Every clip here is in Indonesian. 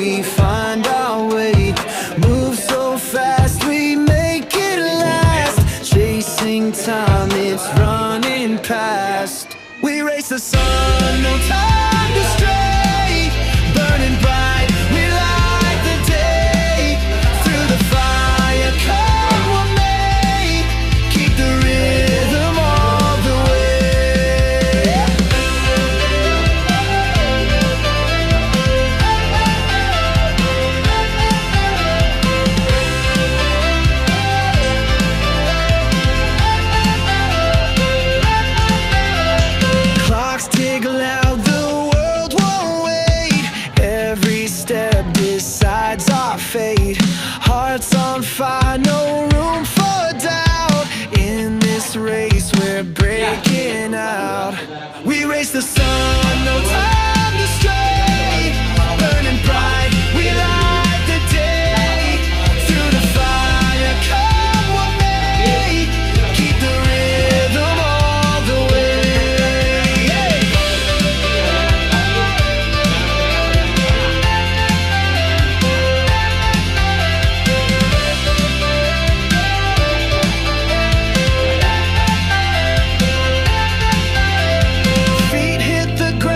we find our way. Move so fast, we make it last. Chasing time, it's running past. We race the sun, no time to stray. Burning bright, we light the day. Through the fire, come what may. Keep the rhythm all the way. Clocks tick loud, the world won't wait. Every step decides our fate. Hearts on fire, no room for doubt. In this race, we're breaking out. We race the sun, no time to stray. Burning bright, we light the day. Through the fire, come what may. Keep the rhythm all the way. Feet hit the ground.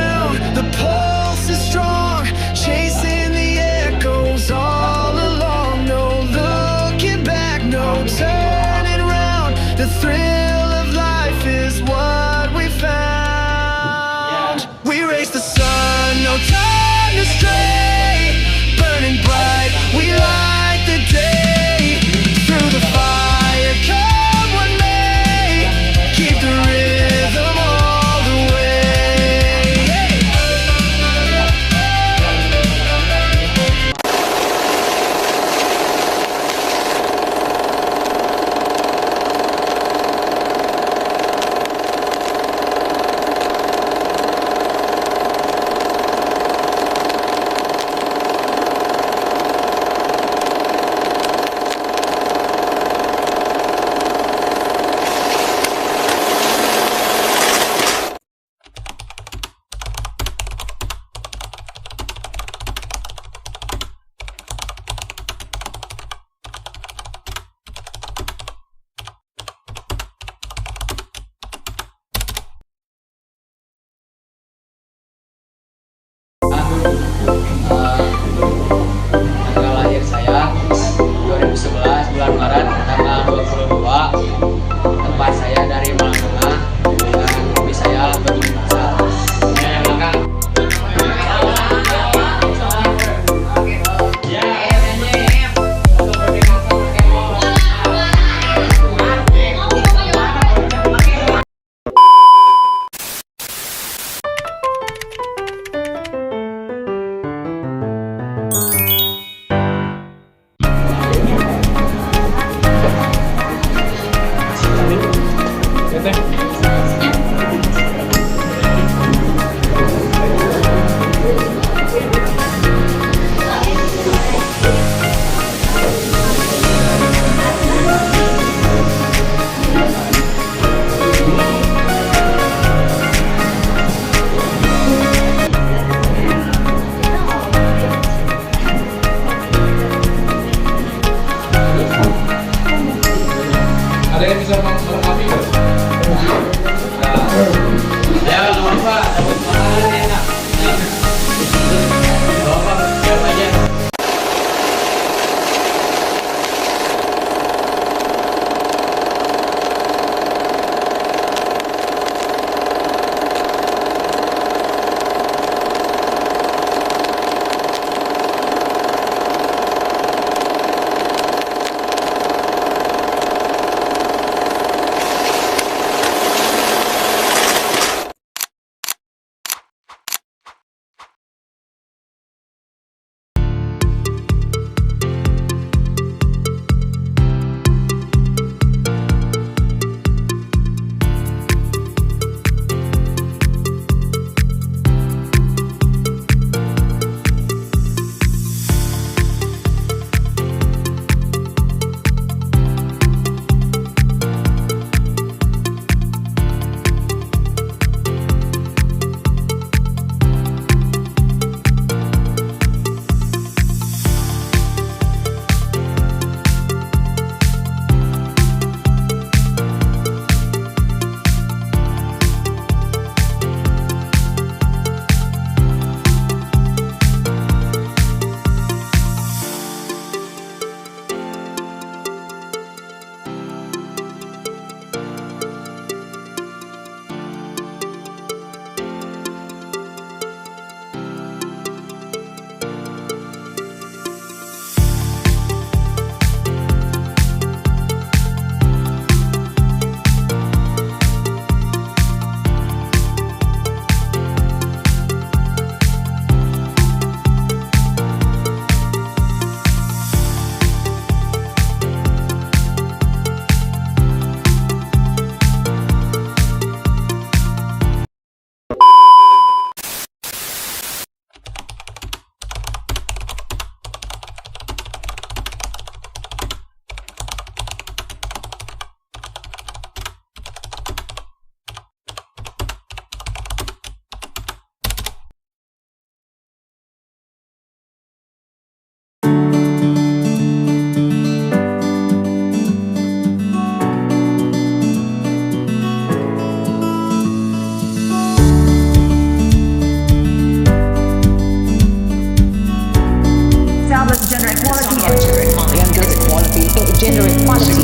was gender equality and gender equality and gender equality. Gender equality.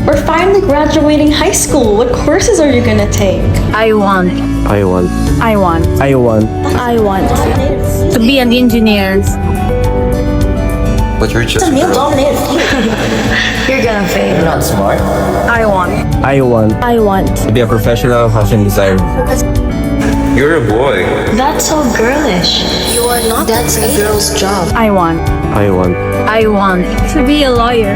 We're finally graduating high school. What courses are you gonna take? I want to be an engineer. What's your choice? Male-dominated field. You're gonna fail. You're not smart. I want To be a professional fashion designer. You're a boy. That's so girlish. You are not. That's a girl's job. I want to be a lawyer.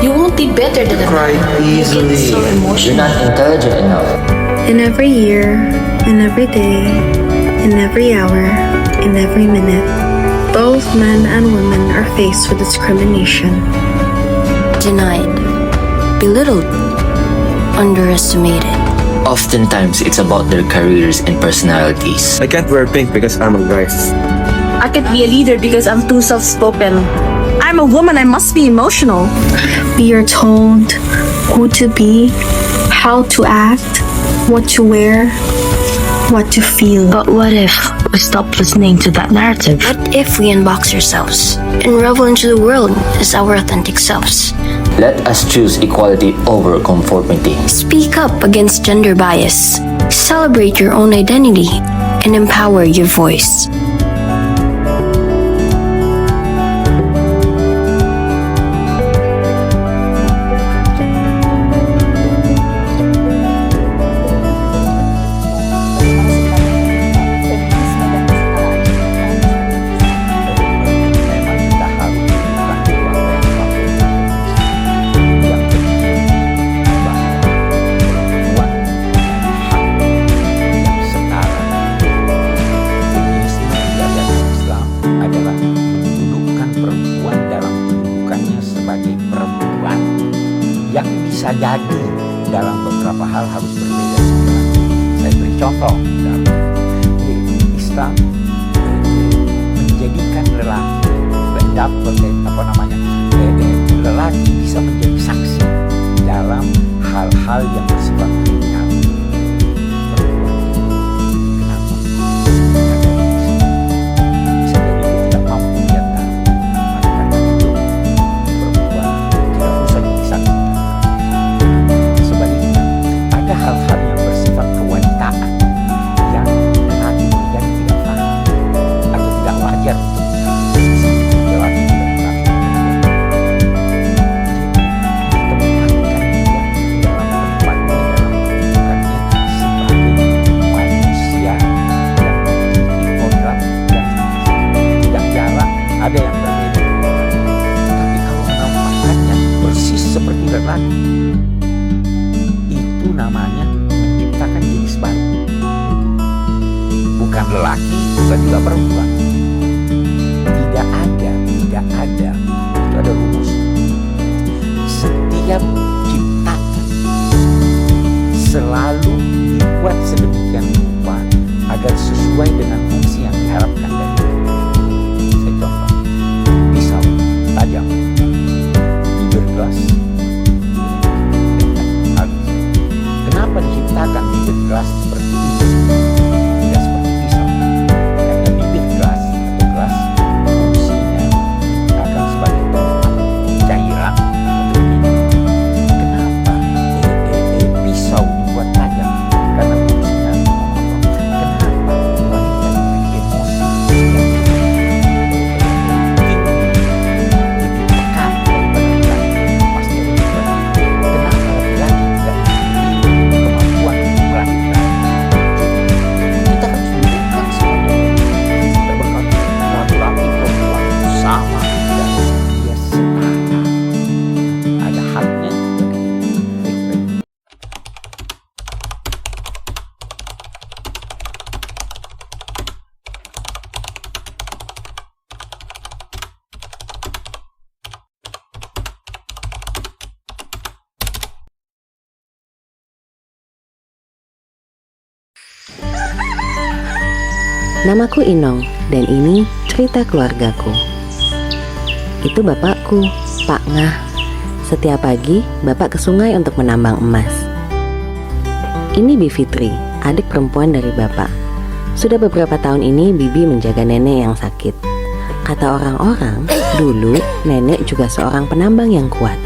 You won't be better than Cry easily. so You're emotional. not intelligent enough. In every year, in every day, in every hour, in every minute, both men and women are faced with discrimination. Denied, belittled, underestimated. Oftentimes, it's about their careers and personalities. I can't wear pink because I'm a guy. I could be a leader because I'm too soft-spoken. I'm a woman, I must be emotional. We are told who to be, how to act, what to wear, what to feel. But what if we stop listening to that narrative? What if we unbox ourselves and revel into the world as our authentic selves? Let us choose equality over conformity. Speak up against gender bias. Celebrate your own identity and empower your voice. yang bisa jadi dalam beberapa hal harus berbeda. Saya beri contoh, dalam Islam menjadikan lelaki lelaki bisa menjadi saksi dalam hal-hal yang bersifat kriminal. Kenapa? Bisa jadi dia tidak mampu menyatakan. Maka karena itu perempuan tidak usah disaksikan. Sebaliknya, ada hal-hal yang bersifat kewanitaan yang lelaki menjadi tidak paham atau tidak wajar untuk lelaki tidak paham. Ada yang berbeda, tapi kalau menempatkannya persis seperti lelaki, itu namanya menciptakan jenis baru. Bukan lelaki, bukan juga perempuan. Tidak ada. Itu ada rumus. Setiap ciptaan selalu dibuat sedemikian rupa agar sesuai dengan fungsi yang diharapkan dari tajam, bibir gelas. Kenapa diciptakan bibir gelas seperti itu? Tidak seperti pisau. Karena bibir gelas atau gelas fungsinya akan sebagai tempat cairan untuk minum. Kenapa pisau dibuat tajam? Karena fungsinya memotong. Kenapa wanita diberi emosi yang Namaku Inong, dan ini cerita keluargaku. Itu bapakku, Pak Ngah. Setiap pagi, bapak ke sungai untuk menambang emas. Ini Bi Fitri, adik perempuan dari bapak. Sudah beberapa tahun ini Bibi menjaga nenek yang sakit. Kata orang-orang, dulu nenek juga seorang penambang yang kuat.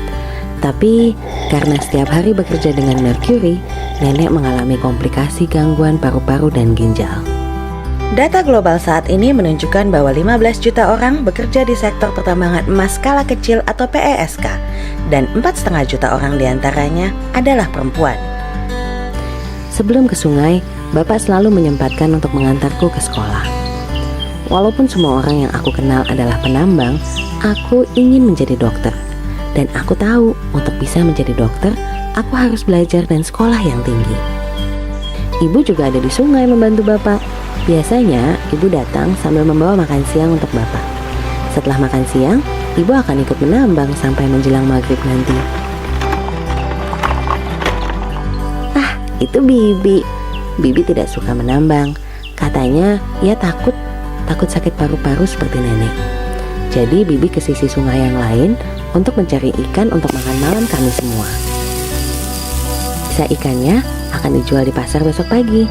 Tapi karena setiap hari bekerja dengan merkuri, nenek mengalami komplikasi gangguan paru-paru dan ginjal. Data global saat ini menunjukkan bahwa 15 juta orang bekerja di sektor pertambangan emas skala kecil atau PESK, dan 4,5 juta orang diantaranya adalah perempuan. Sebelum ke sungai, Bapak selalu menyempatkan untuk mengantarku ke sekolah. Walaupun semua orang yang aku kenal adalah penambang, aku ingin menjadi dokter. Dan aku tahu, untuk bisa menjadi dokter, aku harus belajar dan sekolah yang tinggi. Ibu juga ada di sungai membantu Bapak. Biasanya, ibu datang sambil membawa makan siang untuk Bapak. Setelah makan siang, ibu akan ikut menambang sampai menjelang maghrib nanti. Ah, itu Bibi. Bibi tidak suka menambang. Katanya, ia takut sakit paru-paru seperti nenek. Jadi, Bibi ke sisi sungai yang lain untuk mencari ikan untuk makan malam kami semua. Sisa ikannya akan dijual di pasar besok pagi.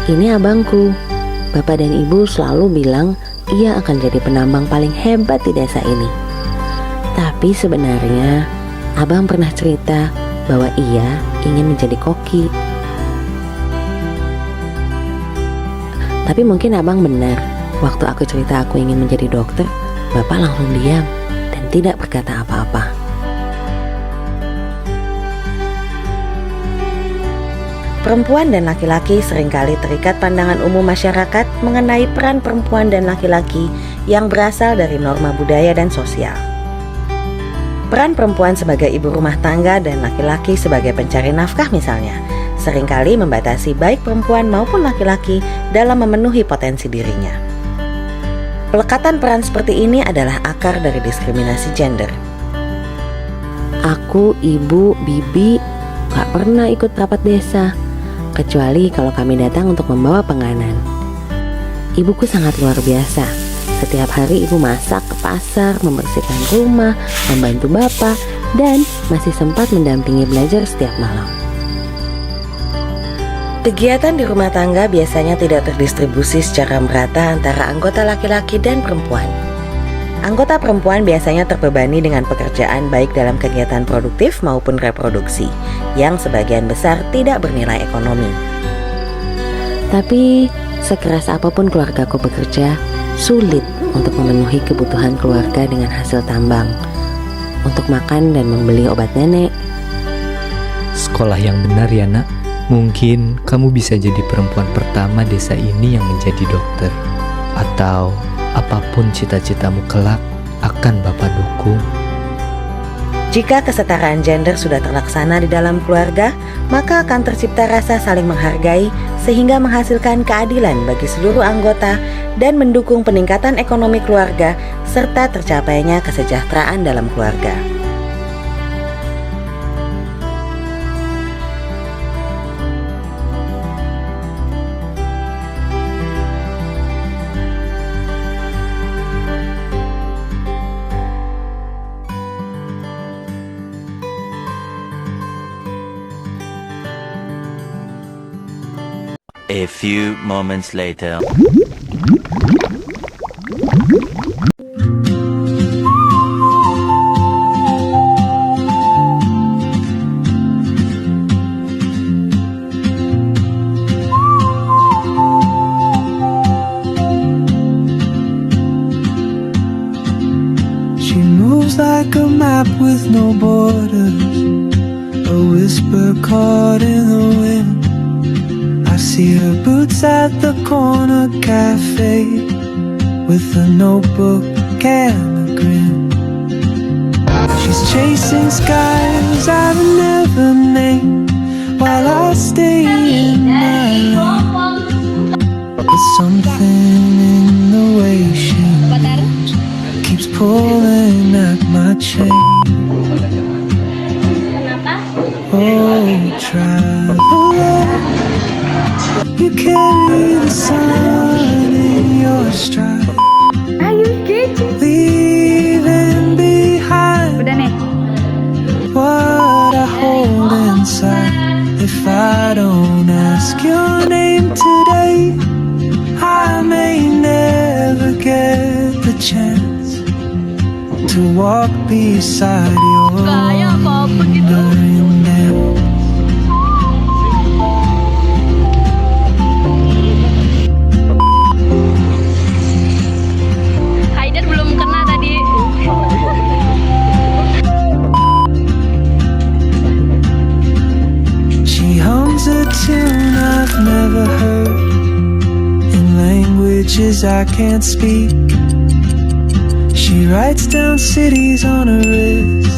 Ini abangku. Bapak dan ibu selalu bilang ia akan jadi penambang paling hebat di desa ini. Tapi sebenarnya abang pernah cerita bahwa ia ingin menjadi koki. Tapi mungkin abang benar. Waktu aku cerita aku ingin menjadi dokter, Bapak langsung diam dan tidak berkata apa-apa. Perempuan dan laki-laki seringkali terikat pandangan umum masyarakat mengenai peran perempuan dan laki-laki yang berasal dari norma budaya dan sosial. Peran perempuan sebagai ibu rumah tangga dan laki-laki sebagai pencari nafkah misalnya, seringkali membatasi baik perempuan maupun laki-laki dalam memenuhi potensi dirinya. Pelekatan peran seperti ini adalah akar dari diskriminasi gender. Aku, ibu, bibi gak pernah ikut rapat desa, kecuali kalau kami datang untuk membawa penganan. Ibuku sangat luar biasa. Setiap hari ibu masak ke pasar, membersihkan rumah, membantu bapak, dan masih sempat mendampingi belajar setiap malam. Kegiatan di rumah tangga biasanya tidak terdistribusi secara merata antara anggota laki-laki dan perempuan. Anggota perempuan biasanya terbebani dengan pekerjaan baik dalam kegiatan produktif maupun reproduksi, yang sebagian besar tidak bernilai ekonomi. Tapi, sekeras apapun keluargaku bekerja, sulit untuk memenuhi kebutuhan keluarga dengan hasil tambang, untuk makan dan membeli obat nenek. Sekolah yang benar ya nak. Mungkin kamu bisa jadi perempuan pertama desa ini yang menjadi dokter. Atau apapun cita-citamu kelak akan Bapak dukung. Jika kesetaraan gender sudah terlaksana di dalam keluarga, maka akan tercipta rasa saling menghargai sehingga menghasilkan keadilan bagi seluruh anggota dan mendukung peningkatan ekonomi keluarga serta tercapainya kesejahteraan dalam keluarga. A few moments later. She moves like a map with no borders, a whisper caught in the wind. I see her boots at the corner cafe with a notebook and a grin. She's chasing skies I've never named while I stay in my lane. But something in the way she moves keeps pulling at my chain. Oh, traveler, you carry the sun in your stride. Leaving behind what I hold inside. If I don't ask your name, today. I may never get the chance to walk beside your wandering nails. Haider belum kena tadi. She hums a tune I've never heard in languages I can't speak. She writes down cities on her wrist